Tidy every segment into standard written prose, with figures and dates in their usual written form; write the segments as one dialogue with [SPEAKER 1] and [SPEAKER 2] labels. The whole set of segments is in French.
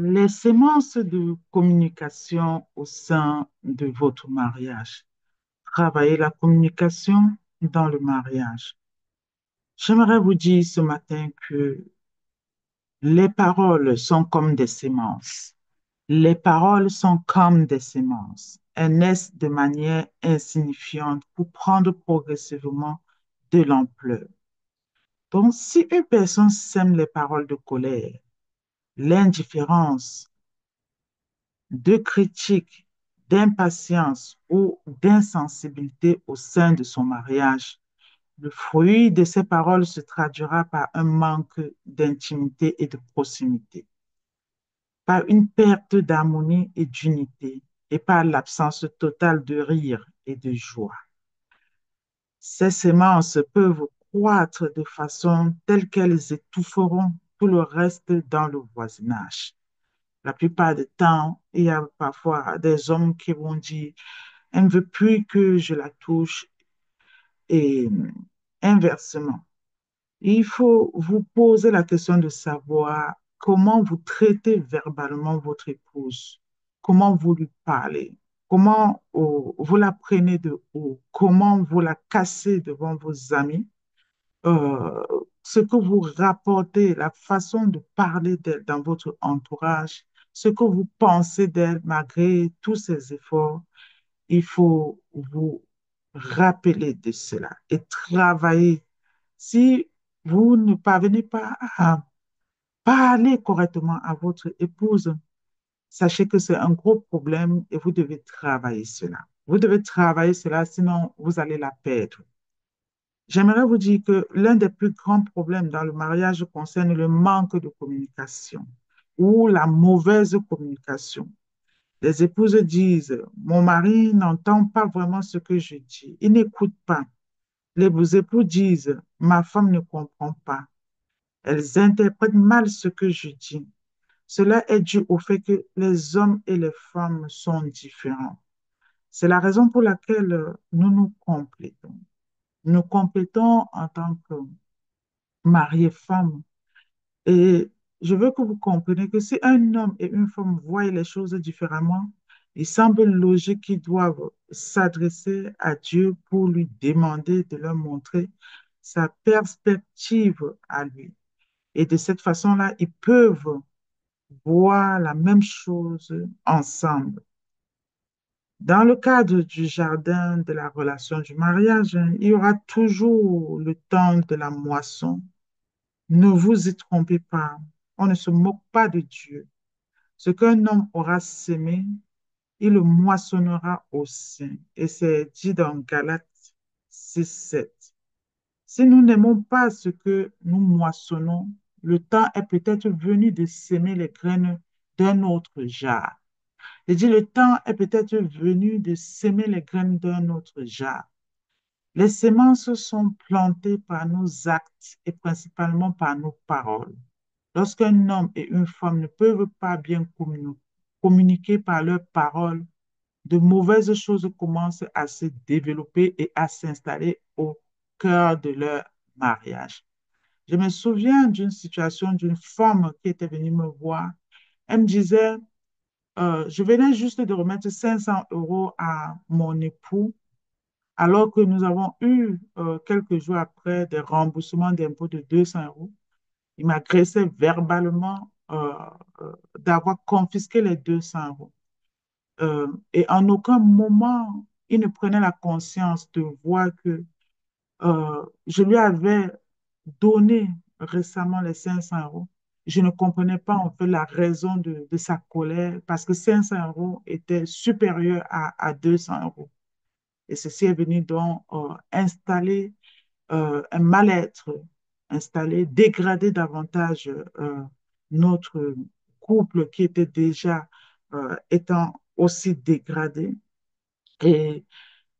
[SPEAKER 1] Les séances de communication au sein de votre mariage. Travailler la communication dans le mariage. J'aimerais vous dire ce matin que les paroles sont comme des semences. Les paroles sont comme des semences. Elles naissent de manière insignifiante pour prendre progressivement de l'ampleur. Donc, si une personne sème les paroles de colère, l'indifférence, de critique, d'impatience ou d'insensibilité au sein de son mariage, le fruit de ces paroles se traduira par un manque d'intimité et de proximité, par une perte d'harmonie et d'unité, et par l'absence totale de rire et de joie. Ces semences peuvent croître de façon telle qu'elles étoufferont tout le reste dans le voisinage. La plupart du temps, il y a parfois des hommes qui vont dire, elle ne veut plus que je la touche et inversement. Il faut vous poser la question de savoir comment vous traitez verbalement votre épouse, comment vous lui parlez, comment vous la prenez de haut, comment vous la cassez devant vos amis, euh, ce que vous rapportez, la façon de parler d'elle dans votre entourage, ce que vous pensez d'elle malgré tous ces efforts. Il faut vous rappeler de cela et travailler. Si vous ne parvenez pas à parler correctement à votre épouse, sachez que c'est un gros problème et vous devez travailler cela. Vous devez travailler cela, sinon vous allez la perdre. J'aimerais vous dire que l'un des plus grands problèmes dans le mariage concerne le manque de communication ou la mauvaise communication. Les épouses disent, mon mari n'entend pas vraiment ce que je dis, il n'écoute pas. Les époux disent, ma femme ne comprend pas. Elles interprètent mal ce que je dis. Cela est dû au fait que les hommes et les femmes sont différents. C'est la raison pour laquelle nous nous complétons. Nous complétons en tant que mari et femme. Et je veux que vous compreniez que si un homme et une femme voient les choses différemment, il semble logique qu'ils doivent s'adresser à Dieu pour lui demander de leur montrer sa perspective à lui. Et de cette façon-là, ils peuvent voir la même chose ensemble. Dans le cadre du jardin de la relation du mariage, il y aura toujours le temps de la moisson. Ne vous y trompez pas. On ne se moque pas de Dieu. Ce qu'un homme aura sémé, il le moissonnera au sein. Et c'est dit dans Galates 6:7. Si nous n'aimons pas ce que nous moissonnons, le temps est peut-être venu de s'aimer les graines d'un autre jar. Je dis, le temps est peut-être venu de s'aimer les graines d'un autre jar. Les semences sont plantées par nos actes et principalement par nos paroles. Lorsqu'un homme et une femme ne peuvent pas bien communiquer par leurs paroles, de mauvaises choses commencent à se développer et à s'installer au cœur de leur mariage. Je me souviens d'une situation d'une femme qui était venue me voir. Elle me disait, je venais juste de remettre 500 euros à mon époux, alors que nous avons eu quelques jours après des remboursements d'impôts de 200 euros. Il m'agressait verbalement d'avoir confisqué les 200 euros. Et en aucun moment, il ne prenait la conscience de voir que je lui avais donné récemment les 500 euros. Je ne comprenais pas en fait la raison de sa colère parce que 500 euros était supérieur à 200 euros. Et ceci est venu donc installer un mal-être, installer, dégrader davantage notre couple qui était déjà étant aussi dégradé. Et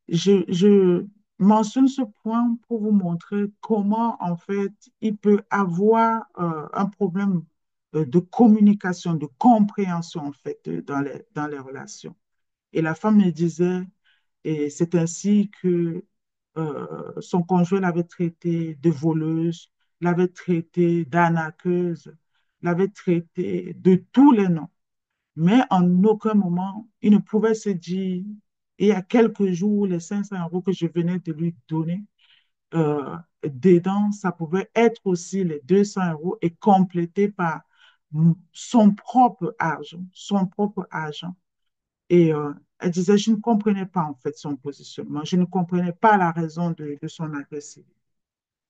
[SPEAKER 1] je mentionne ce point pour vous montrer comment, en fait, il peut avoir un problème de communication, de compréhension, en fait, dans les relations. Et la femme me disait, et c'est ainsi que son conjoint l'avait traitée de voleuse, l'avait traitée d'arnaqueuse, l'avait traité de tous les noms. Mais en aucun moment, il ne pouvait se dire, il y a quelques jours, les 500 euros que je venais de lui donner, dedans, ça pouvait être aussi les 200 euros et complété par son propre argent, son propre argent. Et elle disait, je ne comprenais pas en fait son positionnement, je ne comprenais pas la raison de son agressivité.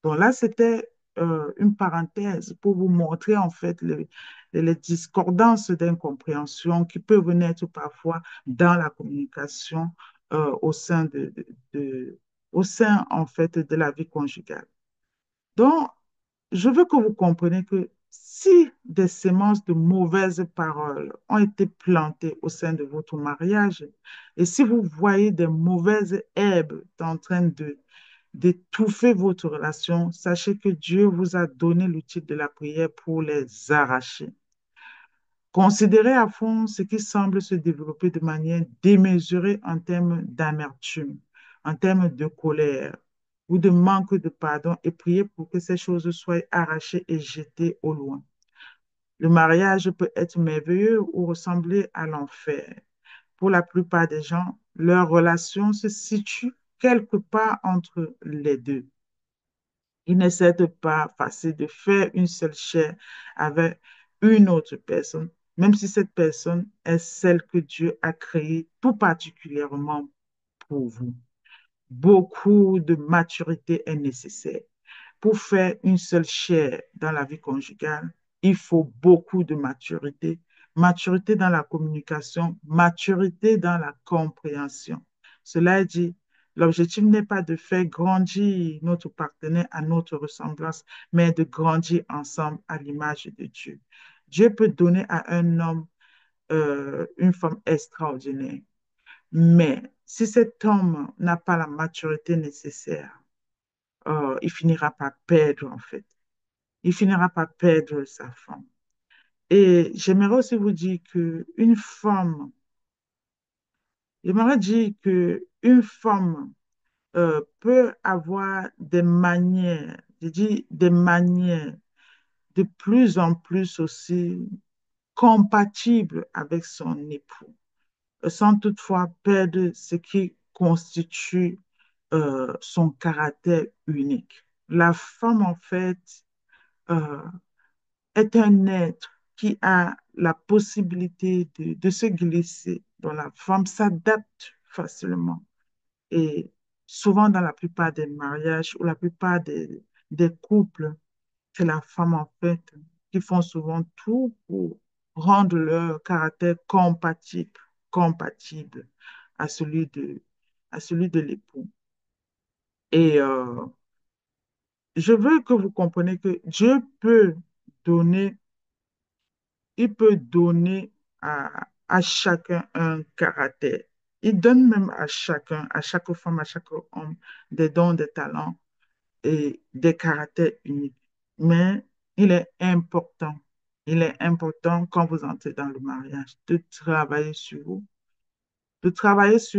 [SPEAKER 1] Donc là, c'était une parenthèse pour vous montrer en fait les discordances d'incompréhension qui peuvent naître parfois dans la communication au sein au sein en fait de la vie conjugale. Donc, je veux que vous compreniez que si des semences de mauvaises paroles ont été plantées au sein de votre mariage, et si vous voyez des mauvaises herbes en train d'étouffer votre relation, sachez que Dieu vous a donné l'outil de la prière pour les arracher. Considérez à fond ce qui semble se développer de manière démesurée en termes d'amertume, en termes de colère ou de manque de pardon et priez pour que ces choses soient arrachées et jetées au loin. Le mariage peut être merveilleux ou ressembler à l'enfer. Pour la plupart des gens, leur relation se situe quelque part entre les deux. Il ne s'est pas facile de faire une seule chair avec une autre personne, même si cette personne est celle que Dieu a créée tout particulièrement pour vous. Beaucoup de maturité est nécessaire. Pour faire une seule chair dans la vie conjugale, il faut beaucoup de maturité. Maturité dans la communication, maturité dans la compréhension. Cela dit, l'objectif n'est pas de faire grandir notre partenaire à notre ressemblance, mais de grandir ensemble à l'image de Dieu. Dieu peut donner à un homme une femme extraordinaire, mais si cet homme n'a pas la maturité nécessaire, il finira par perdre en fait. Il finira par perdre sa femme. Et j'aimerais aussi vous dire que une femme, j'aimerais dire que une femme peut avoir des manières, je dis des manières de plus en plus aussi compatibles avec son époux, sans toutefois perdre ce qui constitue son caractère unique. La femme, en fait, euh, est un être qui a la possibilité de se glisser, dont la femme s'adapte facilement. Et souvent, dans la plupart des mariages ou la plupart des couples, c'est la femme, en fait, qui font souvent tout pour rendre leur caractère compatible à à celui de l'époux. Et je veux que vous compreniez que Dieu peut donner il peut donner à chacun un caractère. Il donne même à chacun, à chaque femme, à chaque homme, des dons, des talents et des caractères uniques. Mais il est important quand vous entrez dans le mariage de travailler sur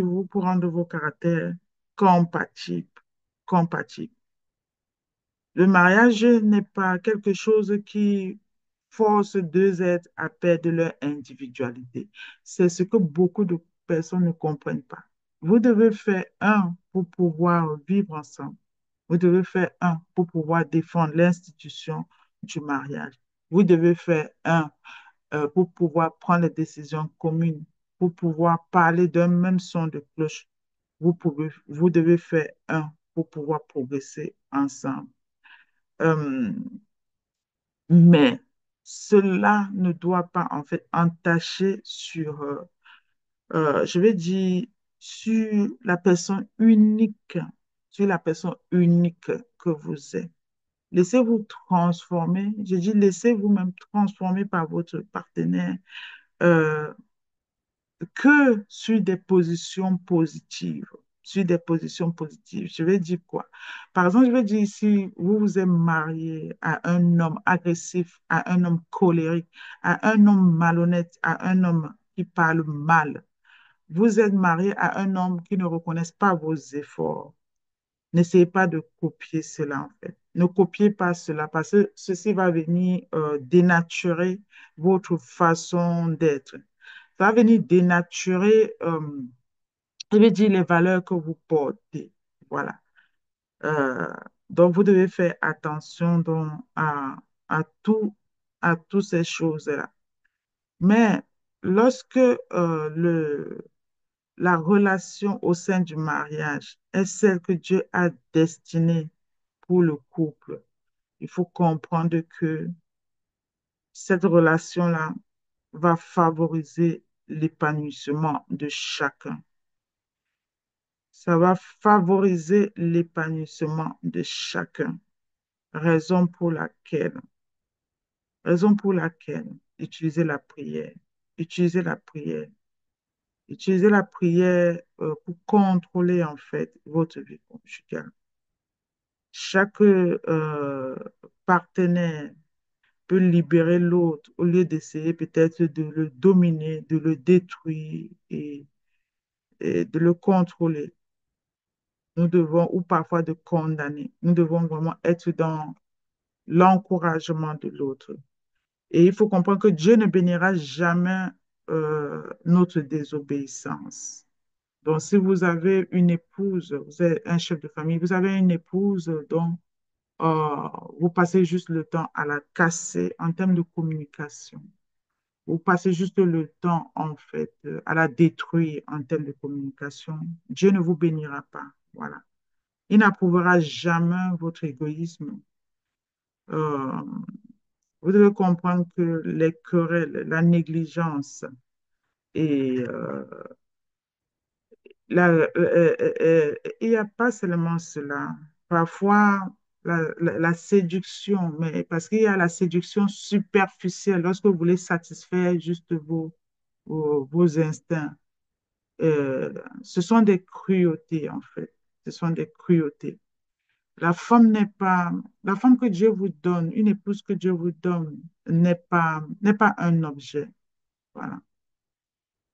[SPEAKER 1] vous pour rendre vos caractères compatibles, compatibles. Le mariage n'est pas quelque chose qui force deux êtres à perdre leur individualité. C'est ce que beaucoup de personnes ne comprennent pas. Vous devez faire un pour pouvoir vivre ensemble. Vous devez faire un pour pouvoir défendre l'institution du mariage. Vous devez faire un pour pouvoir prendre les décisions communes, pour pouvoir parler d'un même son de cloche. Vous devez faire un pour pouvoir progresser ensemble. Euh, mais cela ne doit pas en fait entacher sur, je vais dire, sur la personne unique, sur la personne unique que vous êtes. Laissez-vous transformer, je dis laissez-vous même transformer par votre partenaire. Euh, que sur des positions positives. Sur des positions positives. Je vais dire quoi? Par exemple, je vais dire si vous vous êtes marié à un homme agressif, à un homme colérique, à un homme malhonnête, à un homme qui parle mal. Vous êtes marié à un homme qui ne reconnaît pas vos efforts. N'essayez pas de copier cela, en fait. Ne copiez pas cela parce que ceci va venir dénaturer votre façon d'être. Ça va venir dénaturer, je veux dire, les valeurs que vous portez. Voilà. Euh, donc, vous devez faire attention donc, à tout, à toutes ces choses-là. Mais lorsque la relation au sein du mariage est celle que Dieu a destinée pour le couple, il faut comprendre que cette relation-là va favoriser l'épanouissement de chacun. Ça va favoriser l'épanouissement de chacun. Raison pour laquelle, raison pour laquelle utiliser la prière, utiliser la prière, utiliser la prière pour contrôler en fait votre vie conjugale. Chaque partenaire peut libérer l'autre au lieu d'essayer peut-être de le dominer, de le détruire et de le contrôler. Nous devons, ou parfois de condamner, nous devons vraiment être dans l'encouragement de l'autre. Et il faut comprendre que Dieu ne bénira jamais notre désobéissance. Donc, si vous avez une épouse, vous êtes un chef de famille, vous avez une épouse dont vous passez juste le temps à la casser en termes de communication. Vous passez juste le temps, en fait, à la détruire en termes de communication. Dieu ne vous bénira pas. Voilà. Il n'approuvera jamais votre égoïsme. Euh, vous devez comprendre que les querelles, la négligence et il n'y a pas seulement cela. Parfois, la séduction, mais parce qu'il y a la séduction superficielle lorsque vous voulez satisfaire juste vos instincts. Euh, Ce sont des cruautés, en fait. Ce sont des cruautés. La femme n'est pas, la femme que Dieu vous donne, une épouse que Dieu vous donne, n'est pas un objet. Voilà.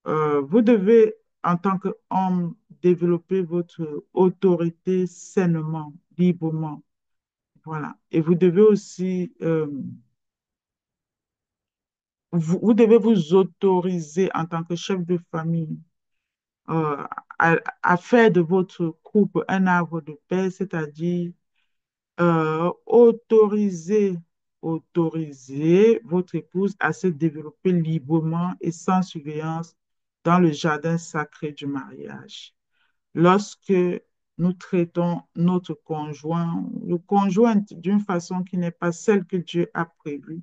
[SPEAKER 1] Vous devez, en tant qu'homme, développer votre autorité sainement, librement. Voilà. Et vous devez aussi, vous devez vous autoriser en tant que chef de famille euh, à faire de votre couple un arbre de paix, c'est-à-dire autoriser, autoriser votre épouse à se développer librement et sans surveillance dans le jardin sacré du mariage. Lorsque nous traitons notre conjoint, le conjoint d'une façon qui n'est pas celle que Dieu a prévue,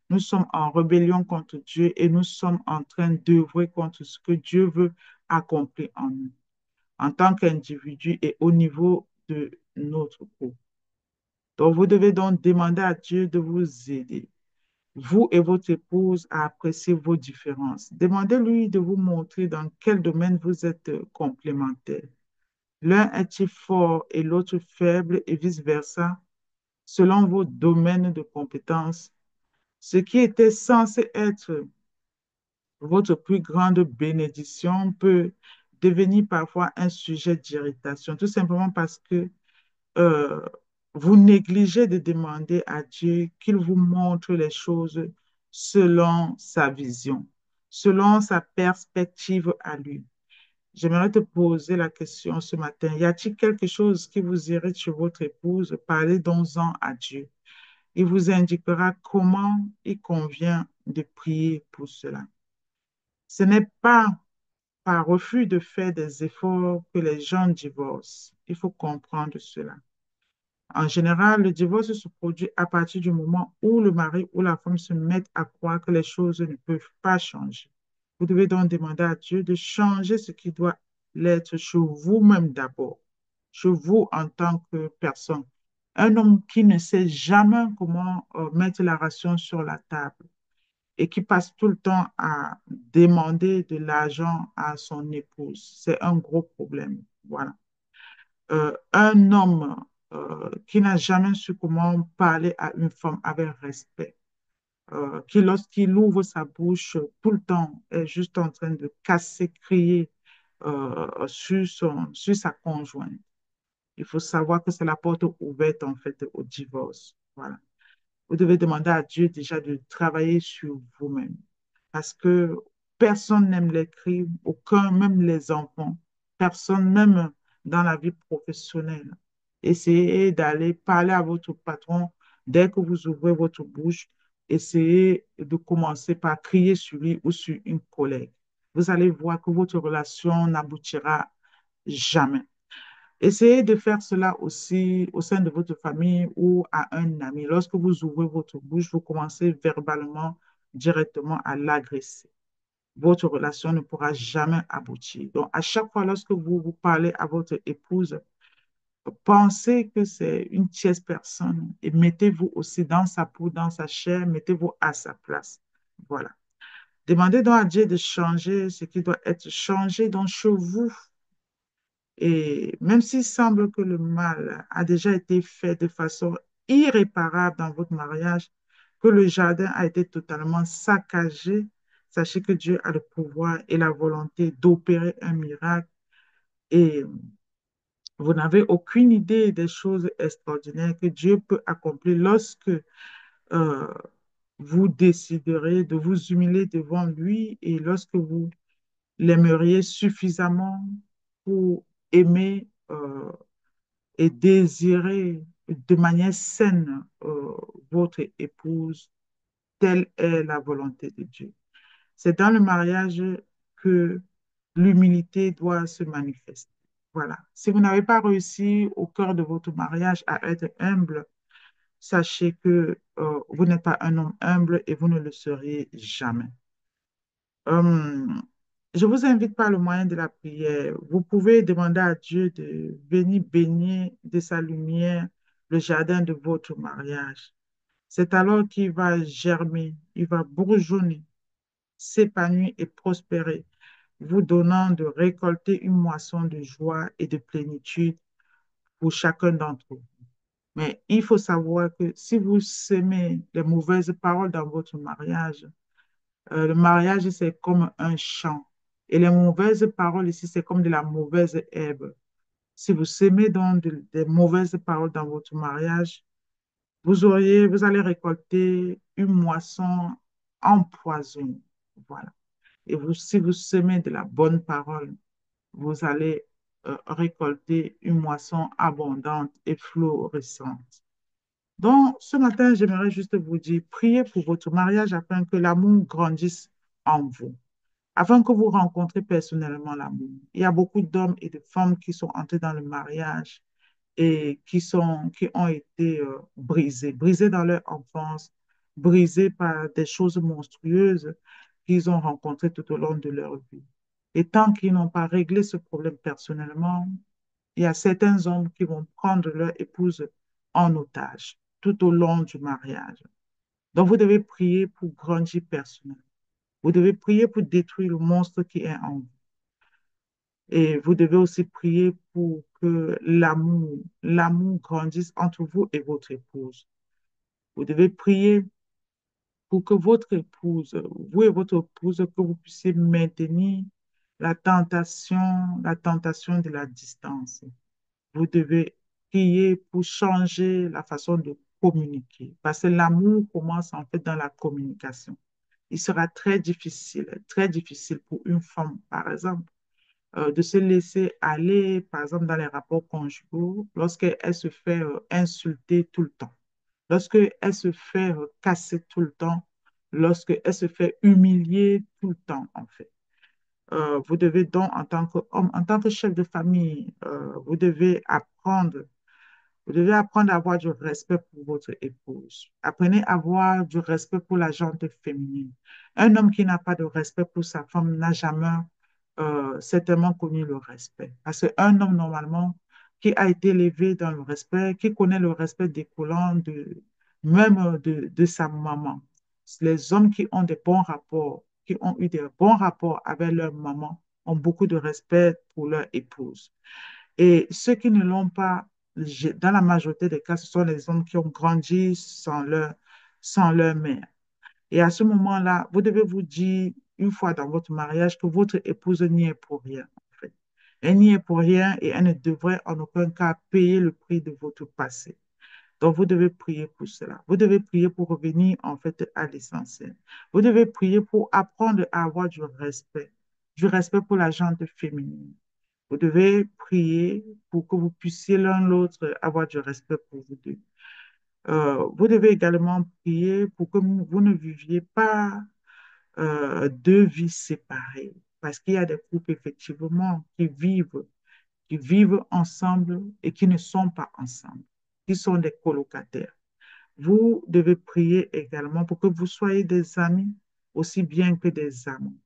[SPEAKER 1] nous sommes en rébellion contre Dieu et nous sommes en train d'œuvrer contre ce que Dieu veut accomplir en nous, en tant qu'individu et au niveau de notre couple. Donc, vous devez donc demander à Dieu de vous aider, vous et votre épouse, à apprécier vos différences. Demandez-lui de vous montrer dans quel domaine vous êtes complémentaires. L'un est-il fort et l'autre faible et vice-versa, selon vos domaines de compétences. Ce qui était censé être votre plus grande bénédiction peut devenir parfois un sujet d'irritation, tout simplement parce que euh, vous négligez de demander à Dieu qu'il vous montre les choses selon sa vision, selon sa perspective à lui. J'aimerais te poser la question ce matin. Y a-t-il quelque chose qui vous irrite chez votre épouse? Parlez donc-en à Dieu. Il vous indiquera comment il convient de prier pour cela. Ce n'est pas par refus de faire des efforts que les gens divorcent. Il faut comprendre cela. En général, le divorce se produit à partir du moment où le mari ou la femme se mettent à croire que les choses ne peuvent pas changer. Vous devez donc demander à Dieu de changer ce qui doit l'être chez vous-même d'abord, chez vous en tant que personne. Un homme qui ne sait jamais comment mettre la ration sur la table et qui passe tout le temps à demander de l'argent à son épouse, c'est un gros problème. Voilà. Un homme qui n'a jamais su comment parler à une femme avec respect, qui lorsqu'il ouvre sa bouche tout le temps est juste en train de casser, crier sur sa conjointe. Il faut savoir que c'est la porte ouverte, en fait, au divorce. Voilà. Vous devez demander à Dieu déjà de travailler sur vous-même. Parce que personne n'aime les cris, aucun, même les enfants, personne, même dans la vie professionnelle. Essayez d'aller parler à votre patron dès que vous ouvrez votre bouche. Essayez de commencer par crier sur lui ou sur une collègue. Vous allez voir que votre relation n'aboutira jamais. Essayez de faire cela aussi au sein de votre famille ou à un ami. Lorsque vous ouvrez votre bouche, vous commencez verbalement directement à l'agresser. Votre relation ne pourra jamais aboutir. Donc, à chaque fois, lorsque vous parlez à votre épouse, pensez que c'est une tierce personne et mettez-vous aussi dans sa peau, dans sa chair, mettez-vous à sa place. Voilà. Demandez donc à Dieu de changer ce qui doit être changé dans chez vous. Et même s'il semble que le mal a déjà été fait de façon irréparable dans votre mariage, que le jardin a été totalement saccagé, sachez que Dieu a le pouvoir et la volonté d'opérer un miracle et vous n'avez aucune idée des choses extraordinaires que Dieu peut accomplir lorsque euh, vous déciderez de vous humilier devant lui et lorsque vous l'aimeriez suffisamment pour aimer et désirer de manière saine votre épouse, telle est la volonté de Dieu. C'est dans le mariage que l'humilité doit se manifester. Voilà. Si vous n'avez pas réussi au cœur de votre mariage à être humble, sachez que vous n'êtes pas un homme humble et vous ne le serez jamais. Euh, je vous invite par le moyen de la prière. Vous pouvez demander à Dieu de venir baigner de sa lumière le jardin de votre mariage. C'est alors qu'il va germer, il va bourgeonner, s'épanouir et prospérer, vous donnant de récolter une moisson de joie et de plénitude pour chacun d'entre vous. Mais il faut savoir que si vous semez les mauvaises paroles dans votre mariage, le mariage, c'est comme un champ. Et les mauvaises paroles ici, c'est comme de la mauvaise herbe. Si vous semez donc des mauvaises paroles dans votre mariage, vous allez récolter une moisson empoisonnée. Voilà. Et vous, si vous semez de la bonne parole, vous allez récolter une moisson abondante et florissante. Donc, ce matin, j'aimerais juste vous dire, priez pour votre mariage afin que l'amour grandisse en vous, afin que vous rencontrez personnellement l'amour. Il y a beaucoup d'hommes et de femmes qui sont entrés dans le mariage et qui ont été brisés dans leur enfance, brisés par des choses monstrueuses qu'ils ont rencontrées tout au long de leur vie. Et tant qu'ils n'ont pas réglé ce problème personnellement, il y a certains hommes qui vont prendre leur épouse en otage tout au long du mariage. Donc, vous devez prier pour grandir personnellement. Vous devez prier pour détruire le monstre qui est en vous. Et vous devez aussi prier pour que l'amour grandisse entre vous et votre épouse. Vous devez prier pour que votre épouse, vous et votre épouse, que vous puissiez maintenir la tentation de la distance. Vous devez prier pour changer la façon de communiquer. Parce que l'amour commence en fait dans la communication. Il sera très difficile pour une femme, par exemple, de se laisser aller, par exemple, dans les rapports conjugaux, lorsqu'elle se fait insulter tout le temps, lorsqu'elle se fait casser tout le temps, lorsqu'elle se fait humilier tout le temps, en fait. Vous devez donc, en tant qu'homme, en tant que chef de famille, vous devez apprendre à avoir du respect pour votre épouse. Apprenez à avoir du respect pour la gente féminine. Un homme qui n'a pas de respect pour sa femme n'a jamais certainement connu le respect. Parce qu'un homme, normalement, qui a été élevé dans le respect, qui connaît le respect découlant même de sa maman. Les hommes qui ont des bons rapports, qui ont eu des bons rapports avec leur maman, ont beaucoup de respect pour leur épouse. Et ceux qui ne l'ont pas, dans la majorité des cas, ce sont les hommes qui ont grandi sans leur mère. Et à ce moment-là, vous devez vous dire, une fois dans votre mariage, que votre épouse n'y est pour rien, en fait. Elle n'y est pour rien et elle ne devrait en aucun cas payer le prix de votre passé. Donc, vous devez prier pour cela. Vous devez prier pour revenir en fait à l'essentiel. Vous devez prier pour apprendre à avoir du respect pour la gente féminine. Vous devez prier pour que vous puissiez l'un l'autre avoir du respect pour vous deux. Vous devez également prier pour que vous ne viviez pas deux vies séparées. Parce qu'il y a des couples, effectivement, qui vivent ensemble et qui ne sont pas ensemble, qui sont des colocataires. Vous devez prier également pour que vous soyez des amis aussi bien que des amants.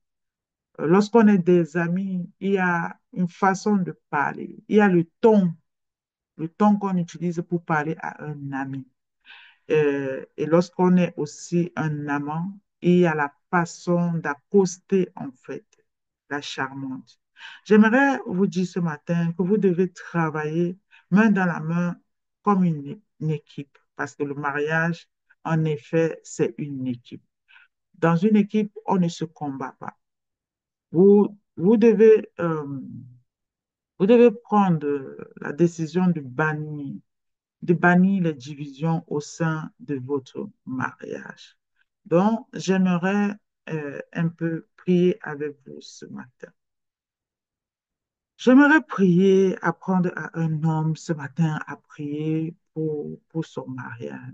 [SPEAKER 1] Lorsqu'on est des amis, il y a une façon de parler, il y a le ton qu'on utilise pour parler à un ami. Et lorsqu'on est aussi un amant, il y a la façon d'accoster, en fait, la charmante. J'aimerais vous dire ce matin que vous devez travailler main dans la main comme une équipe, parce que le mariage, en effet, c'est une équipe. Dans une équipe, on ne se combat pas. Vous vous devez prendre la décision de bannir les divisions au sein de votre mariage. Donc, j'aimerais un peu prier avec vous ce matin. J'aimerais prier, apprendre à un homme ce matin à prier pour son mariage,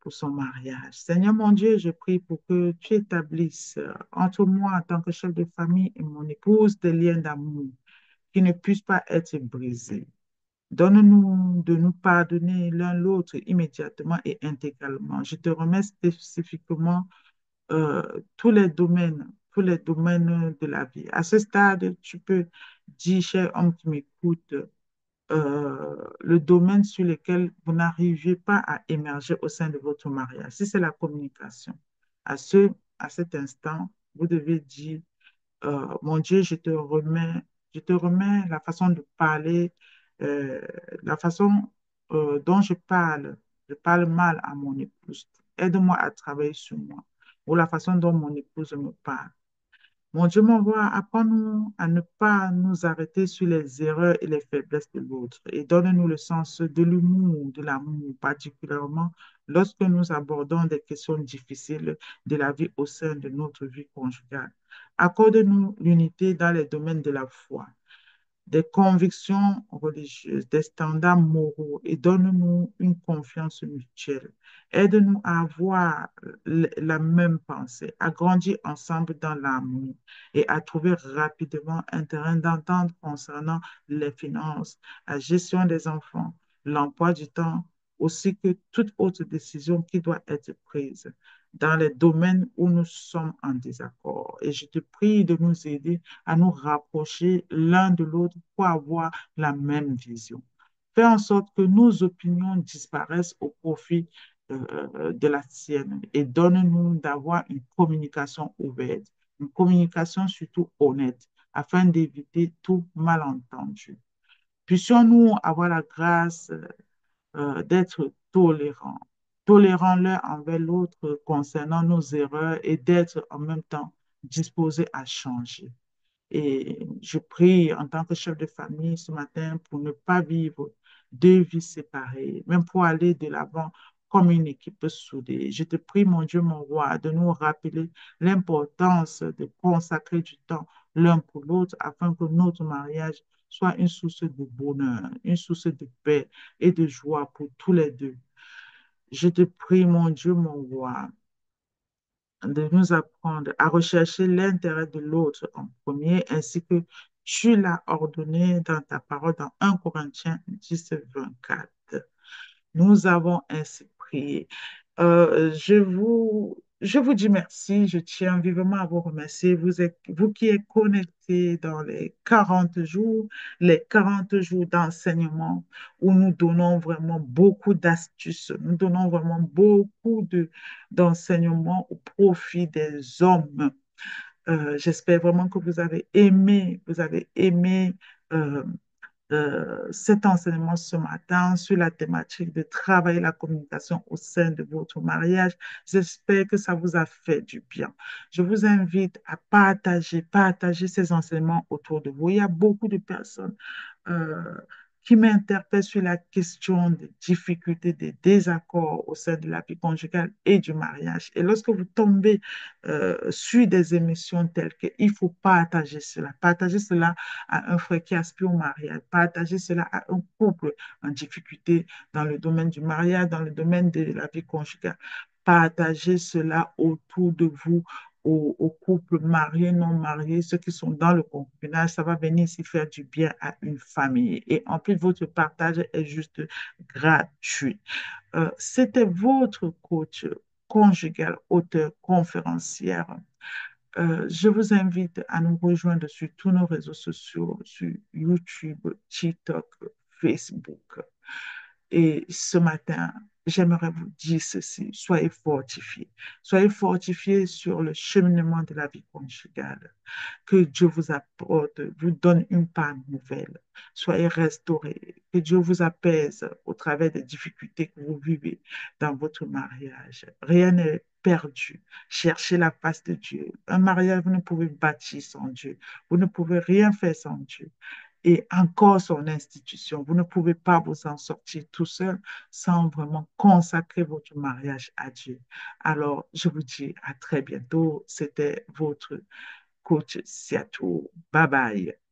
[SPEAKER 1] pour son mariage. Seigneur mon Dieu, je prie pour que tu établisses entre moi en tant que chef de famille et mon épouse des liens d'amour qui ne puissent pas être brisés. Donne-nous de nous pardonner l'un l'autre immédiatement et intégralement. Je te remets spécifiquement tous les domaines de la vie. À ce stade, tu peux dire, cher homme qui m'écoute, le domaine sur lequel vous n'arrivez pas à émerger au sein de votre mariage. Si c'est la communication, à à cet instant, vous devez dire mon Dieu, je te remets la façon de parler, euh, la façon dont je parle mal à mon épouse. Aide-moi à travailler sur moi, ou la façon dont mon épouse me parle. Mon Dieu, mon roi, apprends-nous à ne pas nous arrêter sur les erreurs et les faiblesses de l'autre et donne-nous le sens de l'humour, de l'amour, particulièrement lorsque nous abordons des questions difficiles de la vie au sein de notre vie conjugale. Accorde-nous l'unité dans les domaines de la foi, des convictions religieuses, des standards moraux et donne-nous une confiance mutuelle. Aide-nous à avoir la même pensée, à grandir ensemble dans l'amour et à trouver rapidement un terrain d'entente concernant les finances, la gestion des enfants, l'emploi du temps, aussi que toute autre décision qui doit être prise dans les domaines où nous sommes en désaccord. Et je te prie de nous aider à nous rapprocher l'un de l'autre pour avoir la même vision. Fais en sorte que nos opinions disparaissent au profit de la tienne et donne-nous d'avoir une communication ouverte, une communication surtout honnête, afin d'éviter tout malentendu. Puissions-nous avoir la grâce d'être tolérants, tolérants l'un envers l'autre concernant nos erreurs et d'être en même temps disposés à changer. Et je prie en tant que chef de famille ce matin pour ne pas vivre deux vies séparées, même pour aller de l'avant comme une équipe soudée. Je te prie, mon Dieu, mon roi, de nous rappeler l'importance de consacrer du temps l'un pour l'autre afin que notre mariage soit une source de bonheur, une source de paix et de joie pour tous les deux. Je te prie, mon Dieu, mon roi, de nous apprendre à rechercher l'intérêt de l'autre en premier, ainsi que tu l'as ordonné dans ta parole dans 1 Corinthiens 10, 24. Nous avons ainsi prié. Je vous dis merci. Je tiens vivement à vous remercier. Vous qui êtes connectés dans les 40 jours, les 40 jours d'enseignement où nous donnons vraiment beaucoup d'astuces. Nous donnons vraiment beaucoup d'enseignements au profit des hommes. J'espère vraiment que vous avez aimé euh, cet enseignement ce matin sur la thématique de travailler la communication au sein de votre mariage. J'espère que ça vous a fait du bien. Je vous invite à partager ces enseignements autour de vous. Il y a beaucoup de personnes euh, qui m'interpelle sur la question des difficultés, des désaccords au sein de la vie conjugale et du mariage. Et lorsque vous tombez sur des émissions telles que il faut partager cela à un frère qui aspire au mariage, partager cela à un couple en difficulté dans le domaine du mariage, dans le domaine de la vie conjugale. Partager cela autour de vous aux couples mariés, non mariés, ceux qui sont dans le concubinage, ça va venir ici faire du bien à une famille. Et en plus, votre partage est juste gratuit. C'était votre coach conjugal, auteur, conférencière. Je vous invite à nous rejoindre sur tous nos réseaux sociaux, sur YouTube, TikTok, Facebook. Et ce matin, j'aimerais vous dire ceci, soyez fortifiés. Soyez fortifiés sur le cheminement de la vie conjugale. Que Dieu vous apporte, vous donne une part nouvelle. Soyez restaurés. Que Dieu vous apaise au travers des difficultés que vous vivez dans votre mariage. Rien n'est perdu. Cherchez la face de Dieu. Un mariage, vous ne pouvez bâtir sans Dieu. Vous ne pouvez rien faire sans Dieu et encore son institution. Vous ne pouvez pas vous en sortir tout seul sans vraiment consacrer votre mariage à Dieu. Alors, je vous dis à très bientôt. C'était votre coach Siatou. Bye bye.